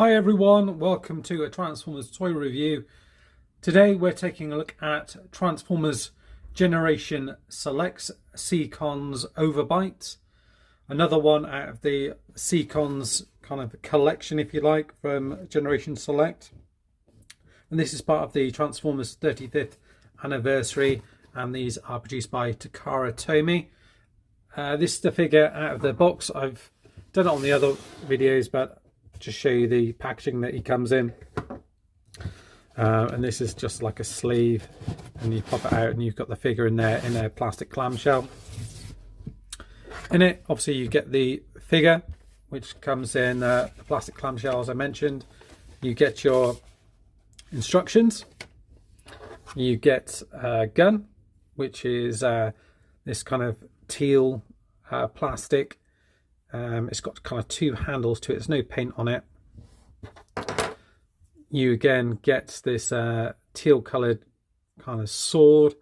Hi everyone, welcome to a Transformers toy review. Today we're taking a look at Transformers Generation Selects Seacon's Overbite. Another one out of the Seacon's kind of collection, if you like, from Generation Select. And this is part of the Transformers 35th anniversary, and these are produced by Takara Tomy. This is the figure out of the box. I've done it on the other videos, but just show you the packaging that he comes in. And this is just like a sleeve, and you pop it out and you've got the figure in there in a plastic clamshell. In it, obviously, you get the figure, which comes in the plastic clamshell, as I mentioned. You get your instructions. You get a gun, which is this kind of teal plastic. It's got kind of two handles to it. There's no paint on it. You again get this teal coloured kind of sword,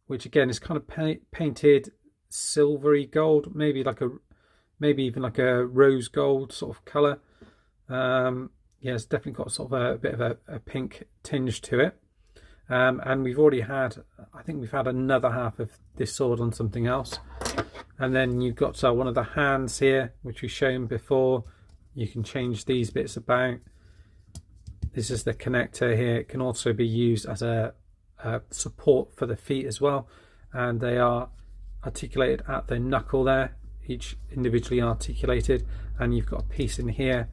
which again is kind of painted silvery gold, maybe even like a rose gold sort of colour. Yeah, it's definitely got sort of a bit of a pink tinge to it. And we've already had, I think we've had another half of this sword on something else. And then you've got one of the hands here, which we've shown before. You can change these bits about. This is the connector here. It can also be used as a support for the feet as well. And they are articulated at the knuckle there, each individually articulated. And you've got a piece in here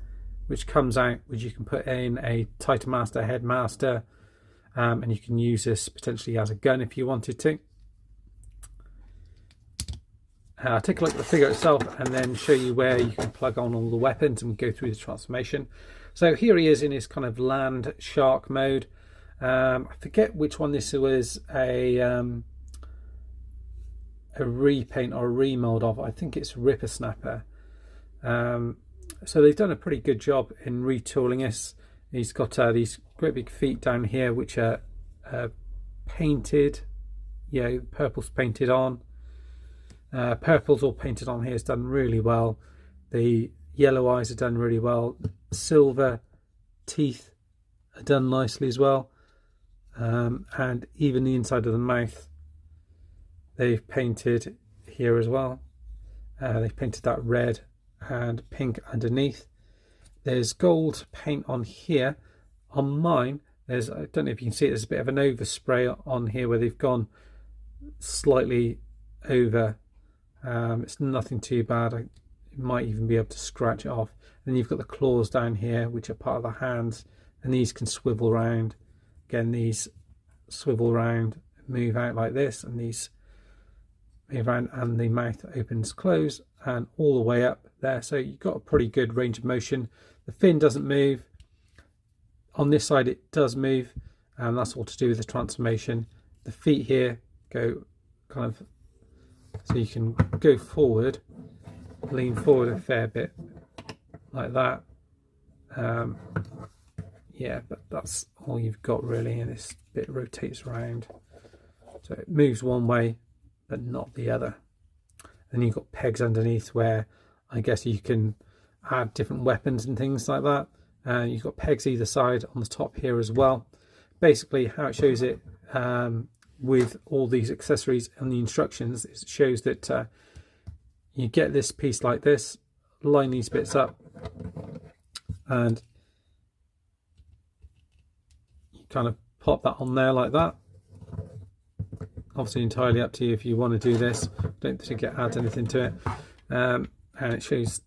which comes out, which you can put in a Titan Master, Headmaster. And you can use this potentially as a gun if you wanted to. I'll take a look at the figure itself and then show you where you can plug on all the weapons and go through the transformation. So here he is in his kind of land shark mode. I forget which one this was a repaint or a remold of. I think it's Ripper Snapper. So they've done a pretty good job in retooling this. He's got these great big feet down here, which are painted. Yeah, purple's painted on. Purple's all painted on here. It's done really well. The yellow eyes are done really well. Silver teeth are done nicely as well. And even the inside of the mouth, they've painted here as well. They've painted that red and pink underneath. There's gold paint on here. On mine, I don't know if you can see it, there's a bit of an overspray on here where they've gone slightly over. It's nothing too bad. I might even be able to scratch it off. Then you've got the claws down here, which are part of the hands, and these can swivel round. Again, these swivel round, move out like this, and these move around, and the mouth opens, close, and all the way up there. So you've got a pretty good range of motion. The fin doesn't move. On this side, it does move, and that's all to do with the transformation. The feet here go kind of, so you can go forward, lean forward a fair bit like that. Yeah, but that's all you've got really, and this bit rotates around. So it moves one way, but not the other. And you've got pegs underneath where I guess you can add different weapons and things like that. You've got pegs either side on the top here as well. Basically, how it shows it with all these accessories and the instructions, it shows that you get this piece like this, line these bits up, and you kind of pop that on there like that. Obviously entirely up to you if you want to do this. Don't think it adds anything to it. And it shows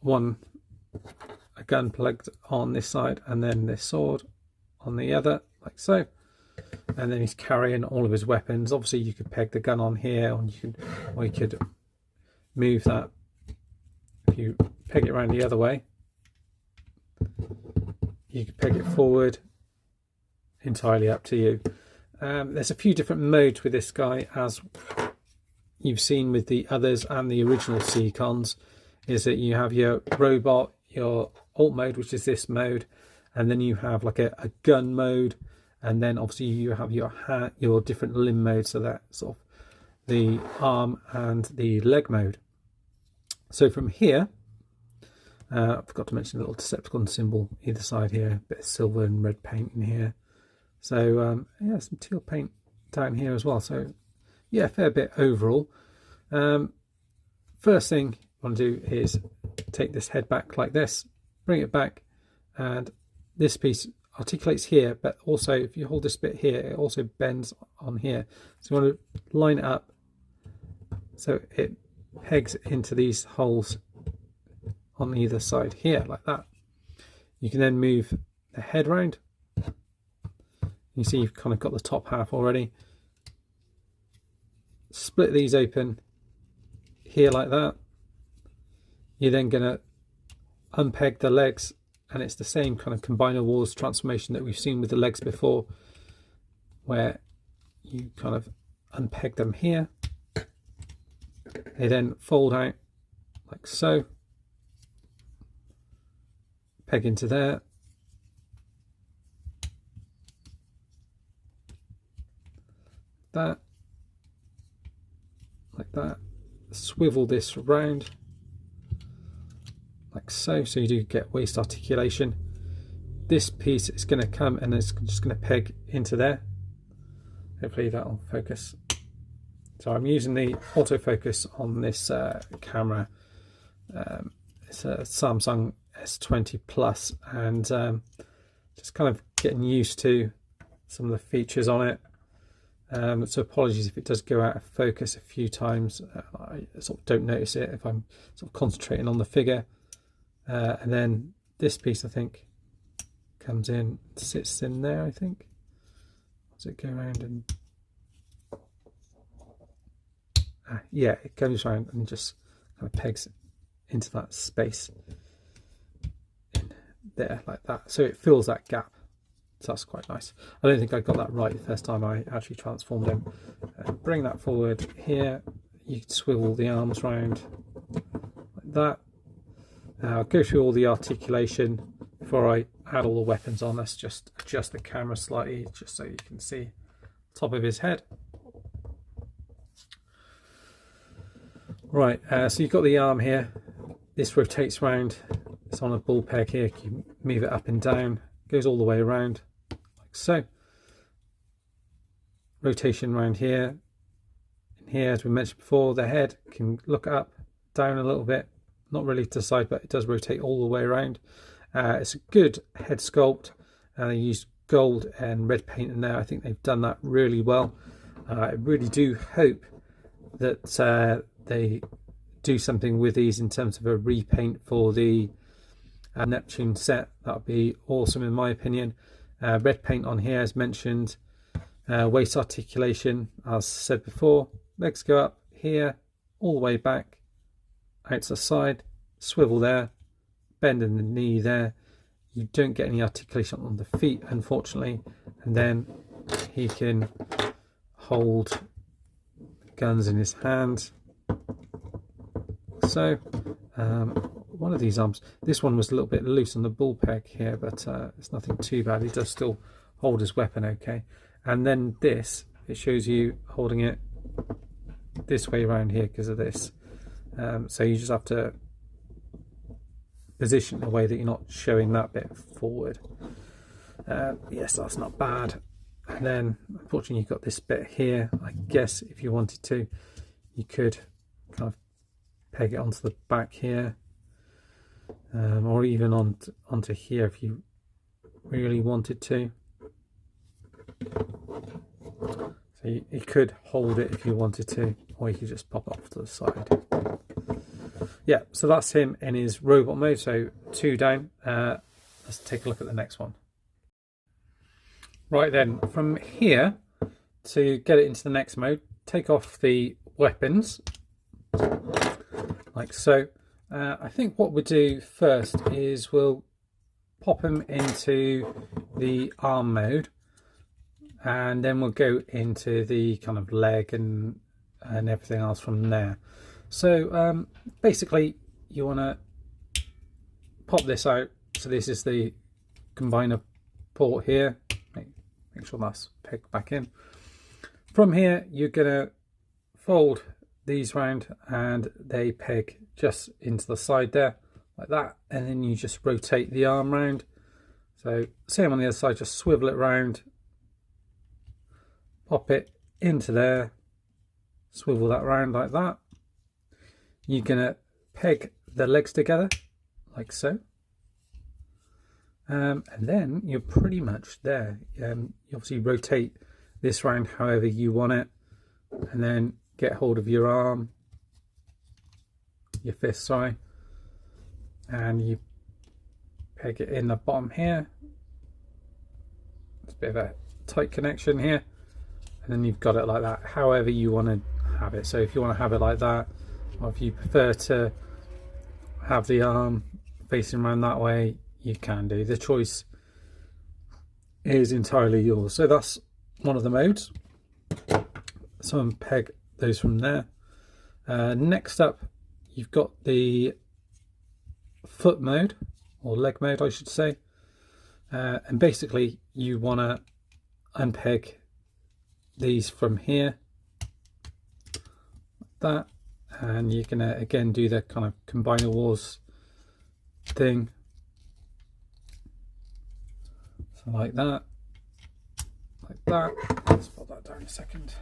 a gun plugged on this side, and then this sword on the other, like so. And then he's carrying all of his weapons. Obviously you could peg the gun on here, or you could move that. If you peg it around the other way, you could peg it forward. Entirely up to you. There's a few different modes with this guy, as you've seen with the others and the original Seacons, is that you have your robot, your alt mode, which is this mode, and then you have like a gun mode, and then obviously you have your different limb modes, so that sort of the arm and the leg mode. So from here, I forgot to mention a little Decepticon symbol either side here, a bit of silver and red paint in here. So yeah, some teal paint down here as well. So yeah, fair bit overall. First thing you want to do is take this head back like this, bring it back, and this piece articulates here, but also if you hold this bit here, it also bends on here. So you want to line it up so it pegs into these holes on either side here, like that. You can then move the head round. You see you've kind of got the top half already. Split these open here like that. You're then going to unpeg the legs, and it's the same kind of combiner wars transformation that we've seen with the legs before, where you kind of unpeg them here. They then fold out like so, peg into there, that, like that. Swivel this round like so, so you do get waist articulation. This piece is going to come and it's just going to peg into there. Hopefully that'll focus. So I'm using the autofocus on this camera. It's a Samsung S20 Plus, and just kind of getting used to some of the features on it. So apologies if it does go out of focus a few times. I sort of don't notice it if I'm sort of concentrating on the figure. And then this piece, I think, comes in, sits in there, I think. Does it go around and... yeah, it goes around and just kind of pegs into that space in there, like that. So it fills that gap. So that's quite nice. I don't think I got that right the first time I actually transformed him. Bring that forward here. You can swivel the arms round like that. I'll go through all the articulation before I add all the weapons on. Let's just adjust the camera slightly just so you can see the top of his head. Right, so you've got the arm here. This rotates round. It's on a ball peg here. You move it up and down. Goes all the way around like so. Rotation around here. And here, as we mentioned before, the head can look up, down a little bit. Not really to the side, but it does rotate all the way around. It's a good head sculpt, and they used gold and red paint in there. I think they've done that really well. I really do hope that they do something with these in terms of a repaint for the Neptune set. That would be awesome in my opinion. Red paint on here as mentioned. Waist articulation, as said before. Legs go up here, all the way back, out to the side, swivel there, bend in the knee there. You don't get any articulation on the feet, unfortunately. And then he can hold guns in his hand. So one of these arms, this one was a little bit loose on the bull peg here, but it's nothing too bad. He does still hold his weapon okay. And then this, it shows you holding it this way around here because of this. So you just have to position in a way that you're not showing that bit forward. Yes, that's not bad. And then unfortunately you've got this bit here. I guess if you wanted to, you could kind of peg it onto the back here, or even onto here if you really wanted to. So you could hold it if you wanted to, or you could just pop it off to the side. Yeah, so that's him in his robot mode, so 2 down. Let's take a look at the next one. Right then, from here, to get it into the next mode, take off the weapons, like so. I think what we'll do first is we'll pop him into the arm mode, and then we'll go into the kind of leg and everything else from there. So basically you want to pop this out. So this is the combiner port here. Make sure that's pegged back in. From here you're going to fold these round and they peg just into the side there like that, and then you just rotate the arm round. So same on the other side, just swivel it round, pop it into there, swivel that round like that. You're gonna peg the legs together like so, and then you're pretty much there. You obviously rotate this round however you want it, and then get hold of your arm, your fist, sorry, and you peg it in the bottom here. It's a bit of a tight connection here, and then you've got it like that, however you want to have it. So if you want to have it like that, or if you prefer to have the arm facing around that way, you can do. The choice is entirely yours. So that's one of the modes. So unpeg those from there. Next up, you've got the foot mode, or leg mode I should say, and basically you want to unpeg these from here like that, and you're gonna again do the kind of combiner wars thing, so like that, like that. Let's put that down a second.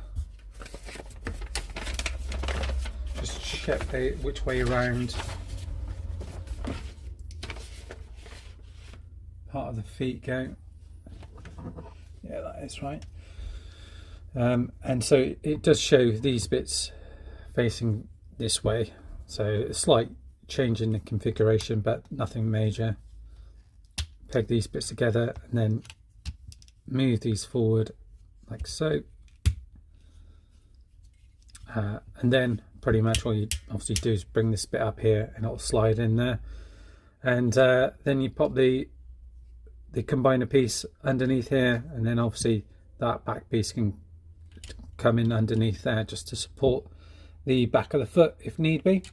Just check which way around part of the feet go. Yeah, that is right. And so it does show these bits facing this way, so a slight change in the configuration, but nothing major. Peg these bits together and then move these forward like so, and then pretty much all you obviously do is bring this bit up here and it'll slide in there, and then you pop the combiner piece underneath here, and then obviously that back piece can come in underneath there just to support the back of the foot if need be.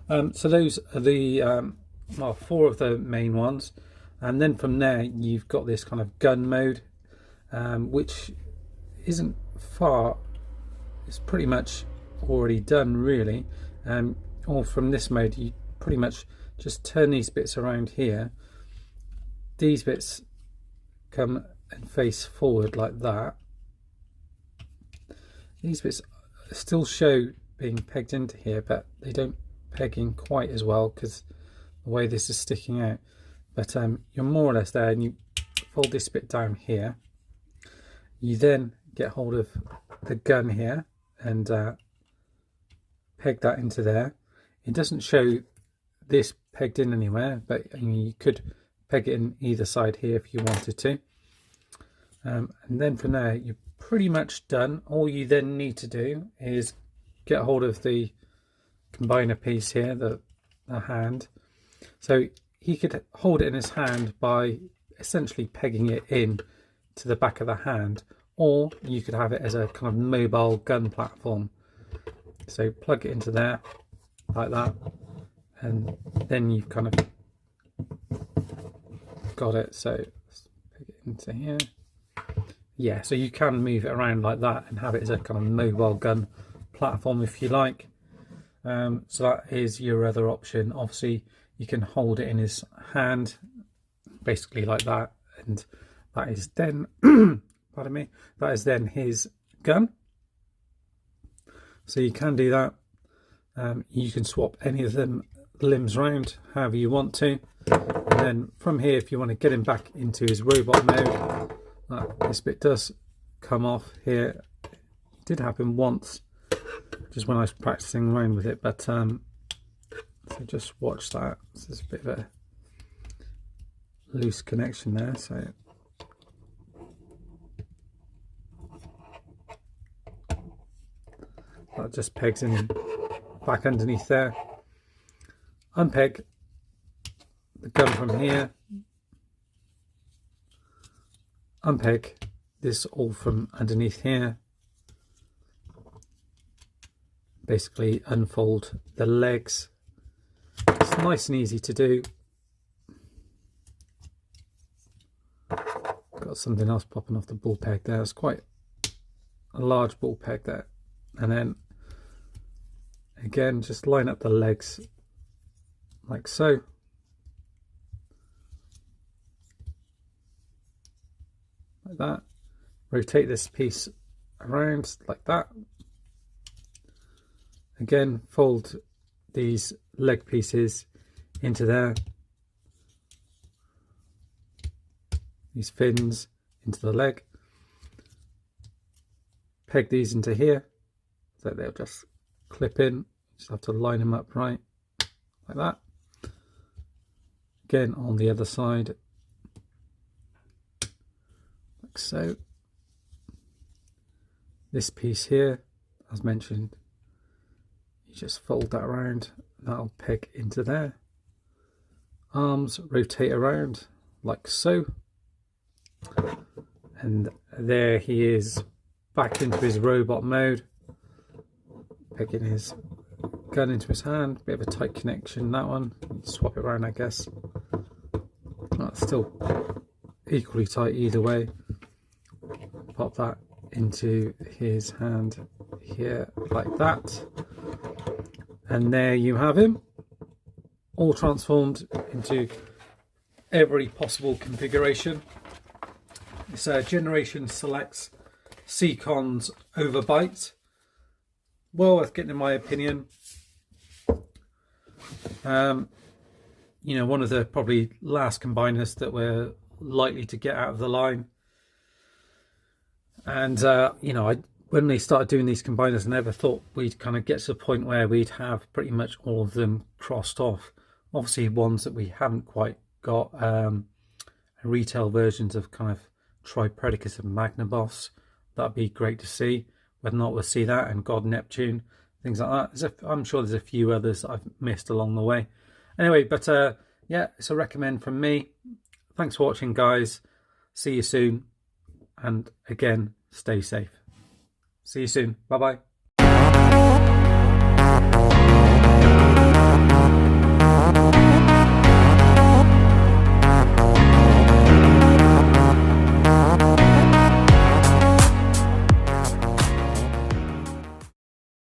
So those are the well, 4 of the main ones, and then from there you've got this kind of gun mode, which isn't far, it's pretty much already done really. Or from this mode you pretty much just turn these bits around here, these bits come and face forward like that. These bits still show being pegged into here, but they don't peg in quite as well because the way this is sticking out. But you're more or less there, and you fold this bit down here. You then get hold of the gun here and peg that into there. It doesn't show this pegged in anywhere, but I mean, you could peg it in either side here if you wanted to. And then from there you're pretty much done. All you then need to do is get hold of the combiner piece here, the hand. So he could hold it in his hand by essentially pegging it in to the back of the hand, or you could have it as a kind of mobile gun platform. So plug it into there like that, and then you've kind of got it. So let's peg it into here. Yeah, so you can move it around like that and have it as a kind of mobile gun platform if you like. So that is your other option. Obviously you can hold it in his hand basically like that, and that is then pardon me, that is then his gun. So you can do that. You can swap any of them limbs round however you want to, and then from here if you want to get him back into his robot mode, this bit does come off here. It did happen once just when I was practicing around with it, but so just watch that. This is a bit of a loose connection there, so that just pegs in back underneath there. Unpeg the gun from here, unpeg this all from underneath here, basically unfold the legs. It's nice and easy to do. Got something else popping off the ball peg there. It's quite a large ball peg there. And then again just line up the legs like so. Like that. Rotate this piece around like that. Again, fold these leg pieces into there. These fins into the leg. Peg these into here so they'll just clip in. Just have to line them up right, like that. Again, on the other side, like so. This piece here, as mentioned, you just fold that around, that'll peg into there. Arms rotate around like so. And there he is, back into his robot mode, pegging his gun into his hand. Bit of a tight connection, that one. Swap it around, I guess. That's still equally tight either way. Pop that into his hand here like that. And there you have him, all transformed into every possible configuration. It's a Generation Selects Seacon's Overbite. Well worth getting in my opinion. You know, one of the probably last combiners that we're likely to get out of the line. And you know, when they started doing these combiners, I never thought we'd kind of get to the point where we'd have pretty much all of them crossed off. Obviously ones that we haven't quite got, retail versions of kind of Tripredicus and Magnaboss. That'd be great to see. Whether or not we'll see that, and God Neptune, things like that. I'm sure there's a few others that I've missed along the way. Anyway, but yeah, it's a recommend from me. Thanks for watching, guys. See you soon. And again, stay safe. See you soon. Bye-bye.